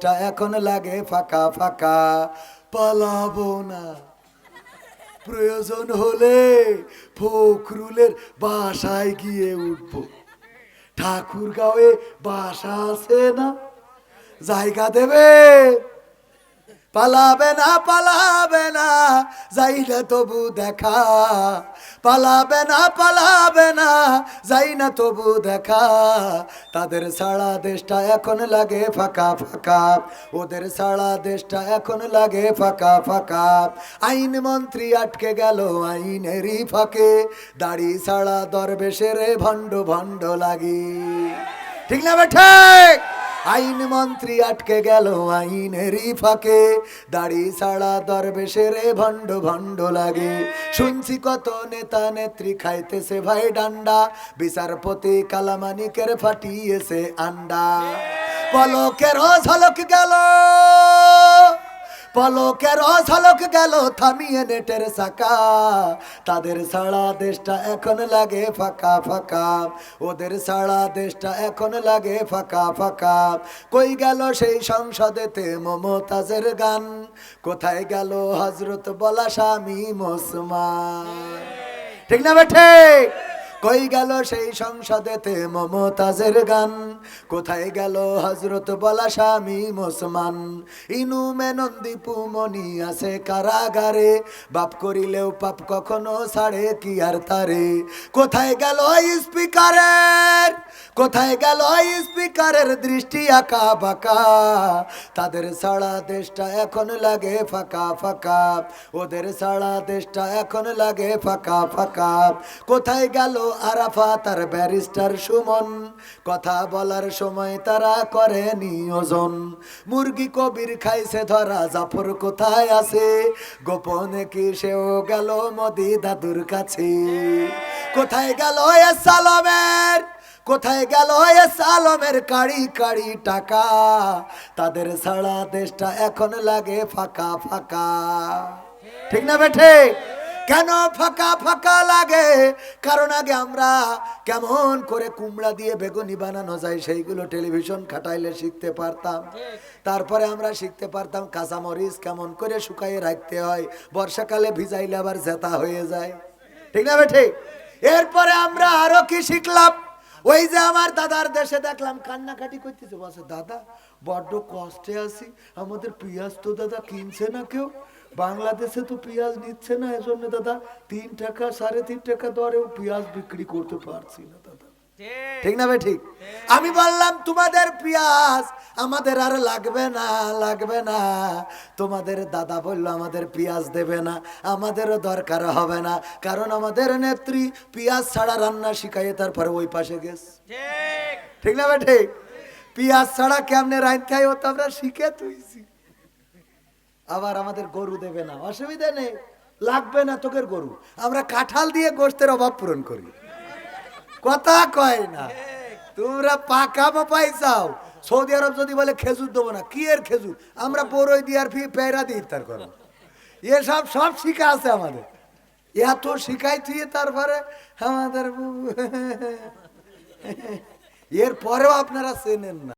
দেশটা এখন লাগে ফাঁকা ফাঁকা। পালাবো না, প্রয়োজন হলে ফখরুলের বাসায় গিয়ে উঠবো। ঠাকুরগাঁওয়ে বাসা আছে না, জায়গা দেবে? পালাবে না, পালাবে না, যাই না তবু দেখা। পালাবে না, পালাবে না, যাই না তবু দেখা। তাদের সারা দেশটা এখন লাগে ফাঁকা ফাঁকা, ওদের সারা দেশটা এখন লাগে ফাঁকা ফাঁকা। আইন মন্ত্রী আটকে গেল আইনেরই ফাঁকে, দাড়ি ছাড়া দরবেশের ভণ্ড ভণ্ড লাগে। ঠিক না বেঠে? আইন মন্ত্রী আটকে গেল আইনেরই ফাঁকে, দাড়ি ছাড়া দরবেশের ভণ্ড ভণ্ড লাগে। শুনছি কত নেতা নেত্রী খাইতেছে ভাই ডান্ডা, বিচারপতি কালামানিকের ফাটিয়েছে আন্ডা। পলকের ঝলক গেল, পলকের ঝলক গেল থামিয়ে নেটের চাকা। তাদের সারা দেশটা এখন লাগে ফাঁকা ফাঁকা, ওদের সারা দেশটা এখন লাগে ফাঁকা ফাঁকা। কই গেল সেই সংসদেতে মমতাজের গান, কোথায় গেল হজরত বলা স্বামী ওসমান? ঠিক না বেঠে? কই গেল সেই সংসদেতে মমতাজের গান, কোথায় গেল হজরত বলা স্বামী ওসমান? ইনু মেনন্দি পুমনি আছে কারাগারে, বাপ করিলেও পাপ কখনো ছাড়ে কি আর তারে। কোথায় গেল স্পিকারের, কোথায় গেল স্পিকারের দৃষ্টি আঁকা বাঁকা? তাদের সারা দেশটা এখন লাগে ফাঁকা ফাঁকা, ওদের সারা দেশটা এখন লাগে ফাঁকা ফাঁকা। কোথায় গেল আরাফাত আর ব্যারিস্টার সুমন, কথা বলার সময় তারা করে নিয়োজন। মুরগি কবির খাইছে ধরা, জাফর কোথায় আছে? গোপনে কি সেও গেল মোদি দাদুর কাছে? কোথায় গেল সালামের, কোথায় গেল সালামের কাড়ি কাড়ি টাকা? তাদের সারা দেশটা এখন লাগে ফাঁকা ফাঁকা। ঠিক না বেঠে? কেন ফাঁকা ফাঁকা লাগে? কারণ আগে আমরা কেমন করে কুমড়া দিয়ে বেগুনি বানানো যায় সেইগুলো টেলিভিশন খাটাইলে শিখতে পারতাম। তারপরে আমরা শিখতে পারতাম কাঁচামরিচ কেমন করে শুকাইয়ে রাখতে হয়, বর্ষাকালে ভিজাইলে আবার জেতা হয়ে যায়। ঠিক না বেঠে? এরপরে আমরা আরো কি শিখলাম? ওই যে আমার দাদার দেশে দেখলাম কান্নাকাটি করতেছে, বলছে দাদা বড্ড কষ্টে আছি, আমাদের পেঁয়াজ তো দাদা কিনছে না কেউ, বাংলাদেশে তো পেঁয়াজ নিচ্ছে না, এজন্য দাদা 3 টাকা 3.5 টাকা দরেও পেঁয়াজ বিক্রি করতে পারছি না দাদা। ঠিক না ভাই? ঠিক। আমি বললাম তোমাদের পেঁয়াজ আমাদের আর লাগবে না, লাগবে না। তোমাদের দাদা বলল আমাদের পেঁয়াজ দেবে না, আমাদেরও দরকার হবে না, কারণ আমাদের নেত্রী পেঁয়াজ ছাড়া রান্না শিখাইয়ে তারপরে ওই পাশে গেছে। ঠিক না ভাই? ঠিক। পেঁয়াজ ছাড়া কেমনে রাঁধতে হয় ও তো আমরা শিখে তুইছি। আবার আমাদের গরু দেবে না, অসুবিধা নেই, লাগবে না তোকের গরু, আমরা কাঁঠাল দিয়ে গোশতের অভাব পূরণ করি। কথা কয় না, তোমরা পাকা পাপাই চাও। সৌদি আরব যদি বলে খেজুর দেবো না, কি এর খেজুর, আমরা বড়ই দিয়ে আর পেয়ারা দিয়ে ইফতার করো। এসব সব শিখা আছে আমাদের, এত শিখাই থুয়ে তারপরে আমাদের এর পরেও আপনারা চেনেন না।